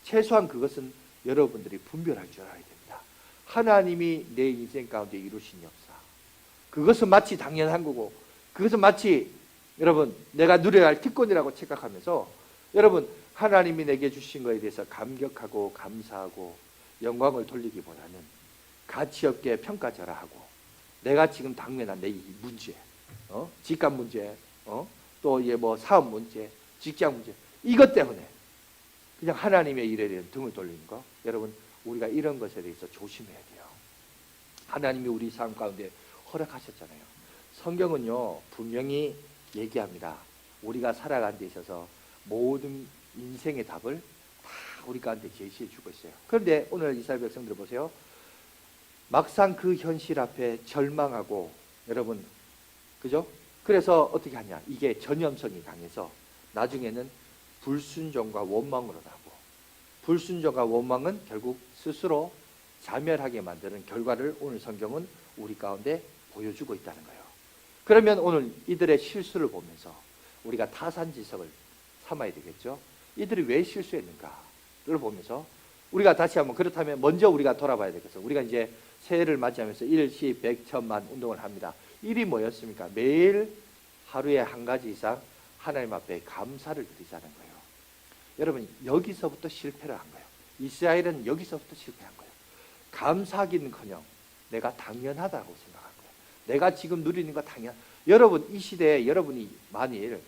최소한 그것은 여러분들이 분별할 줄 알아야 됩니다. 하나님이 내 인생 가운데 이루신 역사, 그것은 마치 당연한 거고 그것은 마치 여러분 내가 누려야 할 특권이라고 착각하면서 여러분 하나님이 내게 주신 것에 대해서 감격하고 감사하고 영광을 돌리기보다는 가치 없게 평가절하하고 내가 지금 당면한 내 이 문제, 집값 문제, 또 뭐 사업 문제, 직장 문제, 이것 때문에 그냥 하나님의 일에 대한 등을 돌리는 거. 여러분, 우리가 이런 것에 대해서 조심해야 돼요. 하나님이 우리 삶 가운데 허락하셨잖아요. 성경은요 분명히 얘기합니다. 우리가 살아가는 데 있어서 모든 인생의 답을 다 우리 가운데 제시해 주고 있어요. 그런데 오늘 이스라엘 백성들 보세요. 막상 그 현실 앞에 절망하고, 여러분 그죠? 그래서 어떻게 하냐, 이게 전염성이 강해서 나중에는 불순종과 원망으로 나고, 불순종과 원망은 결국 스스로 자멸하게 만드는 결과를 오늘 성경은 우리 가운데 보여주고 있다는 거예요. 그러면 오늘 이들의 실수를 보면서 우리가 타산지석을 삼아야 되겠죠. 이들이 왜 실수했는가를 보면서 우리가 다시 한번, 그렇다면 먼저 우리가 돌아봐야 되겠어요. 우리가 이제 새해를 맞이하면서 일시 백천만 운동을 합니다. 일이 뭐였습니까? 매일 하루에 한 가지 이상 하나님 앞에 감사를 드리자는 거예요. 여러분, 여기서부터 실패를 한 거예요. 이스라엘은 여기서부터 실패한 거예요. 감사하기는커녕 내가 당연하다고 생각한 거예요. 내가 지금 누리는 거 당연. 여러분, 이 시대에 여러분이 만일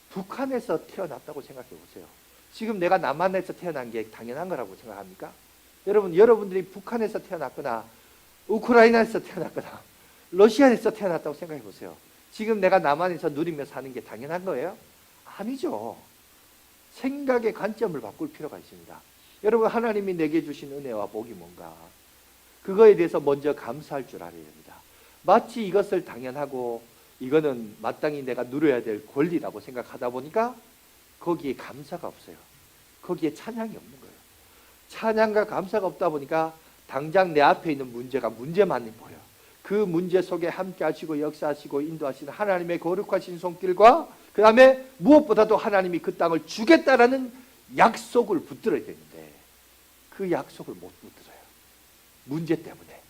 북한에서 태어났다고 생각해 보세요. 지금 내가 남한에서 태어난 게 당연한 거라고 생각합니까? 여러분, 여러분들이 북한에서 태어났거나 우크라이나에서 태어났거나 러시아에서 태어났다고 생각해 보세요. 지금 내가 남한에서 누리며 사는 게 당연한 거예요? 아니죠. 생각의 관점을 바꿀 필요가 있습니다. 여러분, 하나님이 내게 주신 은혜와 복이 뭔가, 그거에 대해서 먼저 감사할 줄 알아야 됩니다. 마치 이것을 당연하고 이거는 마땅히 내가 누려야 될 권리라고 생각하다 보니까 거기에 감사가 없어요. 거기에 찬양이 없는 거예요. 찬양과 감사가 없다 보니까 당장 내 앞에 있는 문제가 문제만 보여요. 그 문제 속에 함께 하시고 역사하시고 인도하시는 하나님의 거룩하신 손길과, 그 다음에 무엇보다도 하나님이 그 땅을 주겠다라는 약속을 붙들어야 되는데 그 약속을 못 붙들어요. 문제 때문에.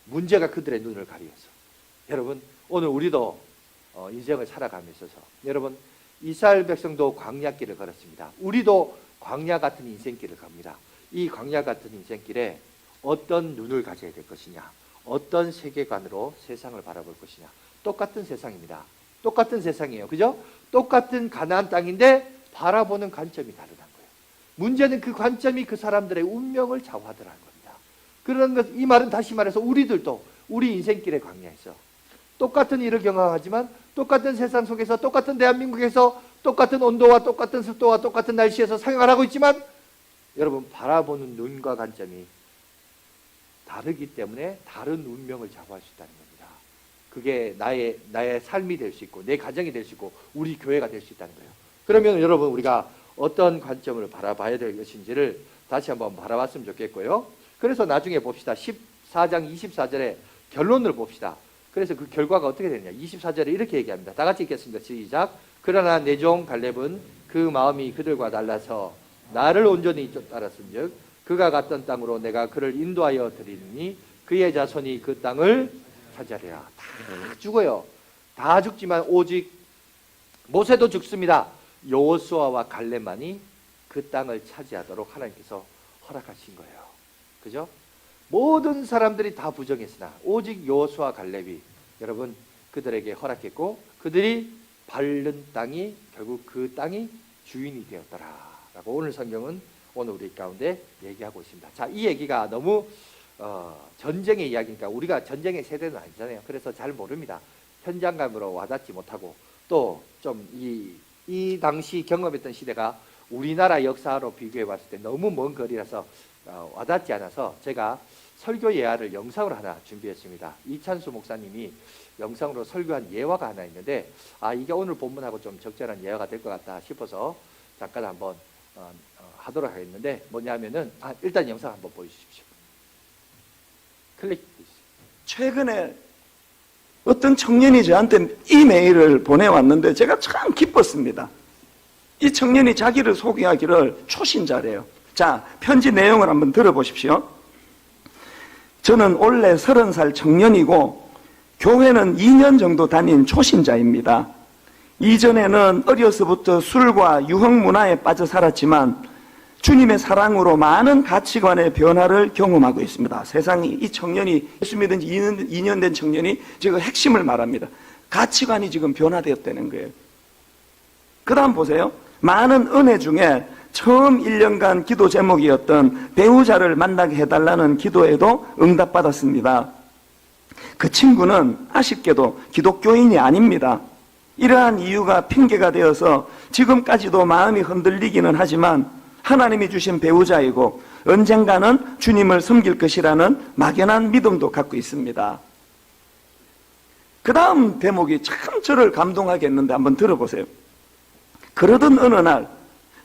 문제가 그들의 눈을 가리어서. 여러분, 오늘 우리도 인생을 살아가며 있어서, 여러분, 이스라엘 백성도 광야길을 걸었습니다. 우리도 광야 같은 인생길을 갑니다. 이 광야 같은 인생길에 어떤 눈을 가져야 될 것이냐, 어떤 세계관으로 세상을 바라볼 것이냐. 똑같은 세상입니다. 똑같은 세상이에요. 그죠? 똑같은 가나안 땅인데 바라보는 관점이 다르다는 거예요. 문제는 그 관점이 그 사람들의 운명을 좌우하더라는 겁니다. 그런 것, 이 말은 다시 말해서 우리들도 우리 인생길의 광야에서 똑같은 일을 경험하지만 똑같은 세상 속에서, 똑같은 대한민국에서 똑같은 온도와 똑같은 습도와 똑같은 날씨에서 생활하고 있지만 여러분, 바라보는 눈과 관점이 다르기 때문에 다른 운명을 좌우할 수 있다는 겁니다. 그게 나의 삶이 될 수 있고 내 가정이 될 수 있고 우리 교회가 될 수 있다는 거예요. 그러면 여러분, 우리가 어떤 관점을 바라봐야 될 것인지를 다시 한번 바라봤으면 좋겠고요. 그래서 나중에 봅시다. 14장 24절에 결론을 봅시다. 그래서 그 결과가 어떻게 되느냐. 24절에 이렇게 얘기합니다. 다 같이 읽겠습니다. 시작. 그러나 내 종 갈렙은 그 마음이 그들과 달라서 나를 온전히 따랐은즉 그가 갔던 땅으로 내가 그를 인도하여 드리니 그의 자손이 그 땅을 차지하리라. 다 죽어요. 다 죽지만 오직 모세도 죽습니다. 여호수아와 갈렙만이 그 땅을 차지하도록 하나님께서 허락하신 거예요. 그죠? 모든 사람들이 다 부정했으나 오직 여호수아 갈렙이 여러분 그들에게 허락했고, 그들이 밟는 땅이 결국 그 땅이 주인이 되었더라라고 오늘 성경은 오늘 우리 가운데 얘기하고 있습니다. 자, 이 얘기가 너무 전쟁의 이야기니까 우리가 전쟁의 세대는 아니잖아요. 그래서 잘 모릅니다. 현장감으로 와닿지 못하고 또 좀 이 당시 경험했던 시대가 우리나라 역사로 비교해 봤을 때 너무 먼 거리라서 와닿지 않아서 제가 설교 예화를 영상으로 하나 준비했습니다. 이찬수 목사님이 영상으로 설교한 예화가 하나 있는데 이게 오늘 본문하고 좀 적절한 예화가 될 것 같다 싶어서 잠깐 한번 하도록 하겠는데, 뭐냐면은 일단 영상 한번 보여주십시오. 클릭. 최근에 어떤 청년이 저한테 이메일을 보내왔는데 제가 참 기뻤습니다. 이 청년이 자기를 소개하기를 초신자래요. 자, 편지 내용을 한번 들어보십시오. 저는 원래 30살 청년이고 교회는 2년 정도 다닌 초신자입니다. 이전에는 어려서부터 술과 유흥 문화에 빠져 살았지만 주님의 사랑으로 많은 가치관의 변화를 경험하고 있습니다. 세상이, 이 청년이 예수 믿은 지 2년 된 청년이 지금 핵심을 말합니다. 가치관이 지금 변화되었다는 거예요. 그 다음 보세요. 많은 은혜 중에 처음 1년간 기도 제목이었던 배우자를 만나게 해달라는 기도에도 응답받았습니다. 그 친구는 아쉽게도 기독교인이 아닙니다. 이러한 이유가 핑계가 되어서 지금까지도 마음이 흔들리기는 하지만 하나님이 주신 배우자이고 언젠가는 주님을 섬길 것이라는 막연한 믿음도 갖고 있습니다. 그 다음 대목이 참 저를 감동하게 했는데 한번 들어보세요. 그러던 어느 날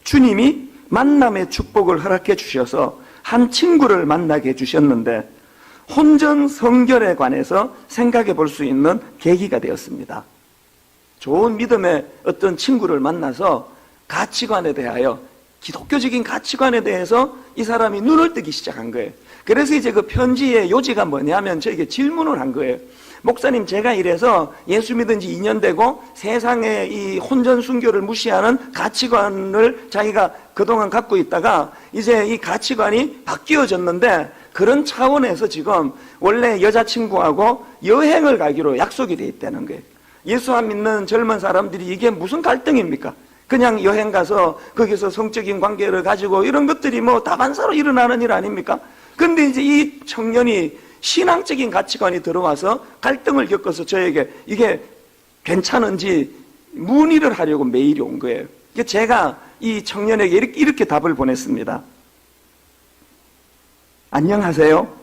주님이 만남의 축복을 허락해 주셔서 한 친구를 만나게 해주셨는데 혼전 성결에 관해서 생각해 볼 수 있는 계기가 되었습니다. 좋은 믿음의 어떤 친구를 만나서 가치관에 대하여, 기독교적인 가치관에 대해서 이 사람이 눈을 뜨기 시작한 거예요. 그래서 이제 그 편지의 요지가 뭐냐면 저에게 질문을 한 거예요. 목사님, 제가 이래서 예수 믿은 지 2년 되고 세상의 이 혼전 순교를 무시하는 가치관을 자기가 그동안 갖고 있다가 이제 이 가치관이 바뀌어졌는데 그런 차원에서 지금 원래 여자친구하고 여행을 가기로 약속이 돼 있다는 거예요. 예수 안 믿는 젊은 사람들이 이게 무슨 갈등입니까? 그냥 여행 가서 거기서 성적인 관계를 가지고 이런 것들이 뭐 다반사로 일어나는 일 아닙니까? 근데 이제 이 청년이 신앙적인 가치관이 들어와서 갈등을 겪어서 저에게 이게 괜찮은지 문의를 하려고 메일이 온 거예요. 제가 이 청년에게 이렇게 답을 보냈습니다. 안녕하세요.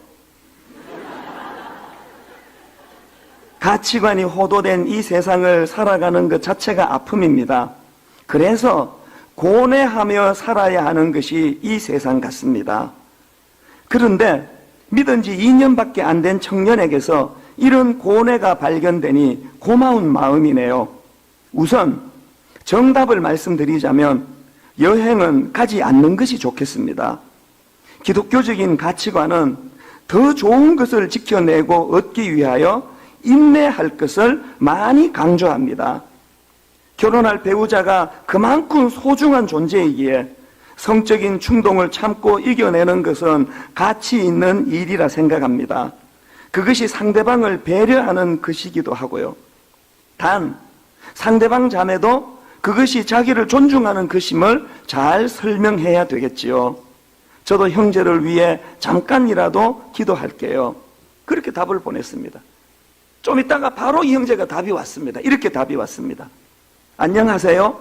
가치관이 호도된 이 세상을 살아가는 것 자체가 아픔입니다. 그래서 고뇌하며 살아야 하는 것이 이 세상 같습니다. 그런데 믿은 지 2년밖에 안 된 청년에게서 이런 고뇌가 발견되니 고마운 마음이네요. 우선 정답을 말씀드리자면 여행은 가지 않는 것이 좋겠습니다. 기독교적인 가치관은 더 좋은 것을 지켜내고 얻기 위하여 인내할 것을 많이 강조합니다. 결혼할 배우자가 그만큼 소중한 존재이기에 성적인 충동을 참고 이겨내는 것은 가치 있는 일이라 생각합니다. 그것이 상대방을 배려하는 것이기도 하고요. 단, 상대방 자매도 그것이 자기를 존중하는 것임을 잘 설명해야 되겠지요. 저도 형제를 위해 잠깐이라도 기도할게요. 그렇게 답을 보냈습니다. 좀 있다가 바로 이 형제가 답이 왔습니다. 이렇게 답이 왔습니다. 안녕하세요.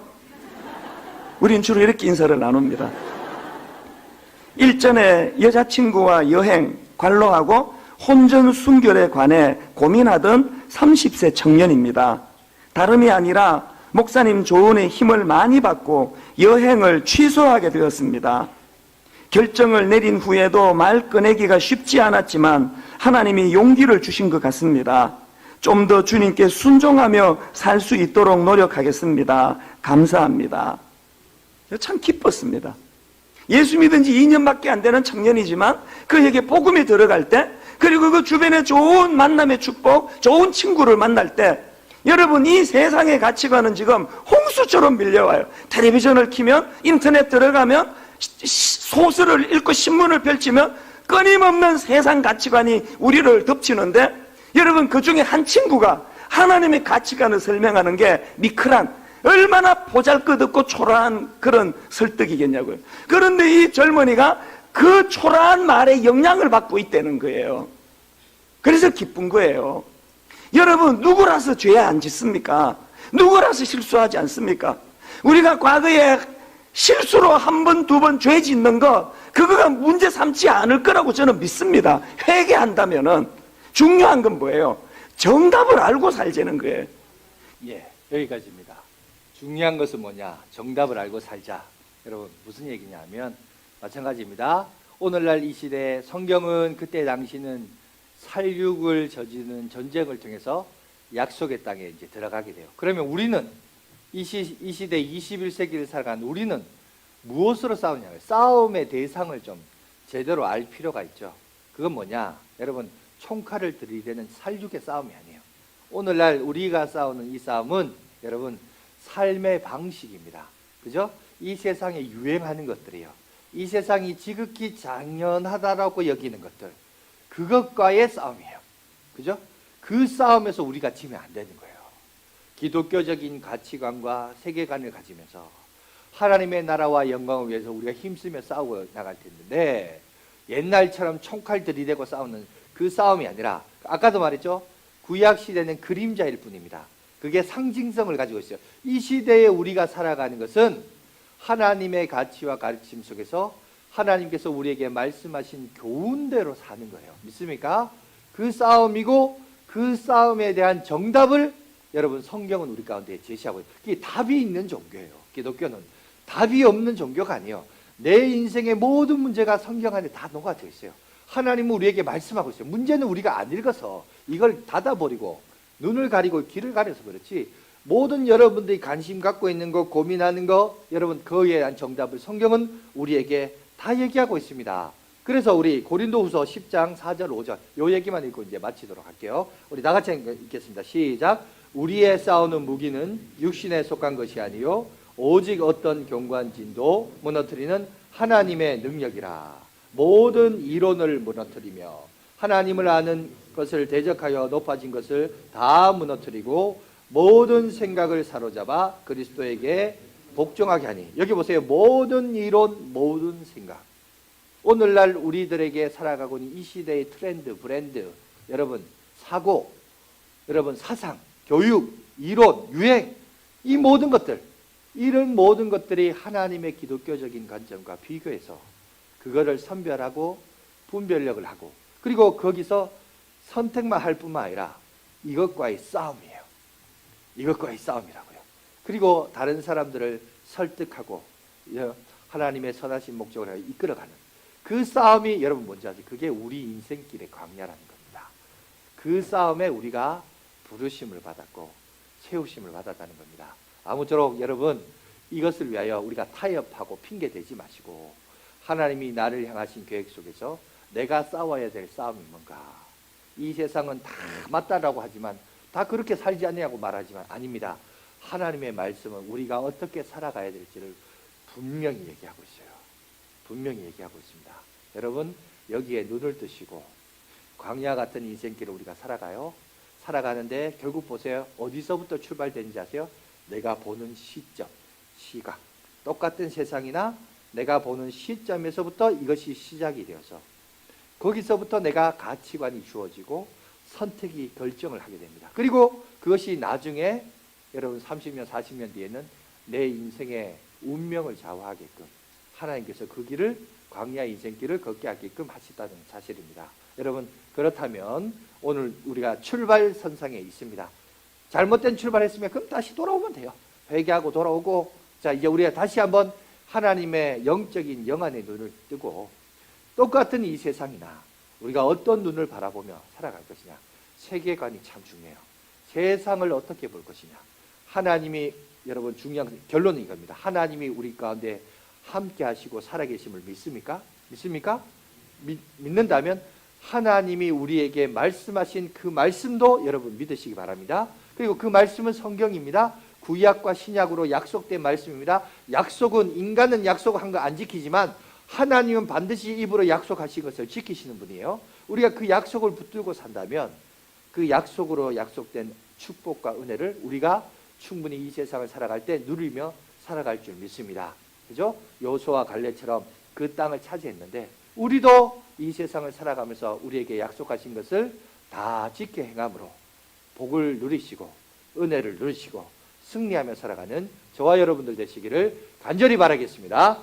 우린 주로 이렇게 인사를 나눕니다. 일전에 여자친구와 여행, 관로하고 혼전 순결에 관해 고민하던 30세 청년입니다. 다름이 아니라 목사님 조언에 힘을 많이 받고 여행을 취소하게 되었습니다. 결정을 내린 후에도 말 꺼내기가 쉽지 않았지만 하나님이 용기를 주신 것 같습니다. 좀 더 주님께 순종하며 살 수 있도록 노력하겠습니다. 감사합니다. 참 기뻤습니다. 예수 믿은 지 2년밖에 안 되는 청년이지만 그에게 복음이 들어갈 때, 그리고 그 주변에 좋은 만남의 축복, 좋은 친구를 만날 때, 여러분, 이 세상의 가치관은 지금 홍수처럼 밀려와요. 텔레비전을 켜면, 인터넷 들어가면, 소설을 읽고 신문을 펼치면 끊임없는 세상 가치관이 우리를 덮치는데, 여러분, 그 중에 한 친구가 하나님의 가치관을 설명하는 게 미크란, 얼마나 보잘것없고 초라한 그런 설득이겠냐고요. 그런데 이 젊은이가 그 초라한 말에 영향을 받고 있다는 거예요. 그래서 기쁜 거예요. 여러분, 누구라서 죄 안 짓습니까? 누구라서 실수하지 않습니까? 우리가 과거에 실수로 한 번, 두 번 죄 짓는 거, 그거가 문제 삼지 않을 거라고 저는 믿습니다. 회개한다면은. 중요한 건 뭐예요? 정답을 알고 살자는 거예요. 예, 여기까지입니다. 중요한 것은 뭐냐? 정답을 알고 살자. 여러분, 무슨 얘기냐면 마찬가지입니다. 오늘날 이 시대에 성경은 그때 당시는 살육을 저지르는 전쟁을 통해서 약속의 땅에 이제 들어가게 돼요. 그러면 우리는 이 시대 21세기를 살아가는 우리는 무엇으로 싸우냐고요? 싸움의 대상을 좀 제대로 알 필요가 있죠. 그건 뭐냐? 여러분, 총칼을 들이대는 살육의 싸움이 아니에요. 오늘날 우리가 싸우는 이 싸움은 여러분 삶의 방식입니다. 그죠? 이 세상에 유행하는 것들이요. 이 세상이 지극히 당연하다라고 여기는 것들. 그것과의 싸움이에요. 그죠? 그 싸움에서 우리가 지면 안 되는 거예요. 기독교적인 가치관과 세계관을 가지면서 하나님의 나라와 영광을 위해서 우리가 힘쓰며 싸우고 나갈 텐데 옛날처럼 총칼 들이대고 싸우는 그 싸움이 아니라 아까도 말했죠. 구약 시대는 그림자일 뿐입니다. 그게 상징성을 가지고 있어요. 이 시대에 우리가 살아가는 것은 하나님의 가치와 가르침 속에서 하나님께서 우리에게 말씀하신 교훈대로 사는 거예요. 믿습니까? 그 싸움이고 그 싸움에 대한 정답을 여러분 성경은 우리 가운데 제시하고 있어요. 그게 답이 있는 종교예요. 기독교는 답이 없는 종교가 아니에요. 내 인생의 모든 문제가 성경 안에 다 녹아져 있어요. 하나님은 우리에게 말씀하고 있어요. 문제는 우리가 안 읽어서 이걸 닫아버리고 눈을 가리고 귀를 가려서 그렇지, 모든 여러분들이 관심 갖고 있는 거, 고민하는 거, 여러분 그에 대한 정답을 성경은 우리에게 다 얘기하고 있습니다. 그래서 우리 고린도후서 10장 4절 5절 요 얘기만 읽고 이제 마치도록 할게요. 우리 다 같이 읽겠습니다. 시작. 우리의 싸우는 무기는 육신에 속한 것이 아니요 오직 어떤 경관진도 무너뜨리는 하나님의 능력이라. 모든 이론을 무너뜨리며 하나님을 아는 것을 대적하여 높아진 것을 다 무너뜨리고 모든 생각을 사로잡아 그리스도에게 복종하게 하니. 여기 보세요. 모든 이론, 모든 생각. 오늘날 우리들에게 살아가고 있는 이 시대의 트렌드, 브랜드, 여러분 사고, 여러분 사상, 교육, 이론, 유행, 이 모든 것들, 이런 모든 것들이 하나님의 기독교적인 관점과 비교해서 그거를 선별하고 분별력을 하고, 그리고 거기서 선택만 할 뿐만 아니라 이것과의 싸움이에요. 이것과의 싸움이라고요. 그리고 다른 사람들을 설득하고 하나님의 선하신 목적을 이끌어가는 그 싸움이 여러분 뭔지 아세요? 그게 우리 인생길의 광야라는 겁니다. 그 싸움에 우리가 부르심을 받았고 세우심을 받았다는 겁니다. 아무쪼록 여러분 이것을 위하여 우리가 타협하고 핑계 대지 마시고 하나님이 나를 향하신 계획 속에서 내가 싸워야 될 싸움이 뭔가. 이 세상은 다 맞다라고 하지만 다 그렇게 살지 않냐고 말하지만 아닙니다. 하나님의 말씀은 우리가 어떻게 살아가야 될지를 분명히 얘기하고 있어요. 분명히 얘기하고 있습니다. 여러분 여기에 눈을 뜨시고 광야 같은 인생길을 우리가 살아가요. 살아가는데 결국 보세요. 어디서부터 출발되는지 아세요? 내가 보는 시점, 시각. 똑같은 세상이나 내가 보는 시점에서부터 이것이 시작이 되어서 거기서부터 내가 가치관이 주어지고 선택이 결정을 하게 됩니다. 그리고 그것이 나중에 여러분 30년, 40년 뒤에는 내 인생의 운명을 좌우하게끔 하나님께서 그 길을, 광야 인생길을 걷게 하게끔 하시다는 사실입니다. 여러분 그렇다면 오늘 우리가 출발선상에 있습니다. 잘못된 출발했으면 그럼 다시 돌아오면 돼요. 회개하고 돌아오고, 자 이제 우리가 다시 한번 하나님의 영적인 영안의 눈을 뜨고 똑같은 이 세상이나 우리가 어떤 눈을 바라보며 살아갈 것이냐. 세계관이 참 중요해요. 세상을 어떻게 볼 것이냐. 하나님이 여러분 중요한 결론은 이겁니다. 하나님이 우리 가운데 함께 하시고 살아계심을 믿습니까? 믿습니까? 믿는다면 하나님이 우리에게 말씀하신 그 말씀도 여러분 믿으시기 바랍니다. 그리고 그 말씀은 성경입니다. 구약과 신약으로 약속된 말씀입니다. 약속은 인간은 약속한 거 안 지키지만 하나님은 반드시 입으로 약속하신 것을 지키시는 분이에요. 우리가 그 약속을 붙들고 산다면 그 약속으로 약속된 축복과 은혜를 우리가 충분히 이 세상을 살아갈 때 누리며 살아갈 줄 믿습니다. 그죠? 여호수아와 갈렙처럼 그 땅을 차지했는데 우리도 이 세상을 살아가면서 우리에게 약속하신 것을 다 지켜 행함으로 복을 누리시고 은혜를 누리시고 승리하며 살아가는 저와 여러분들 되시기를 간절히 바라겠습니다.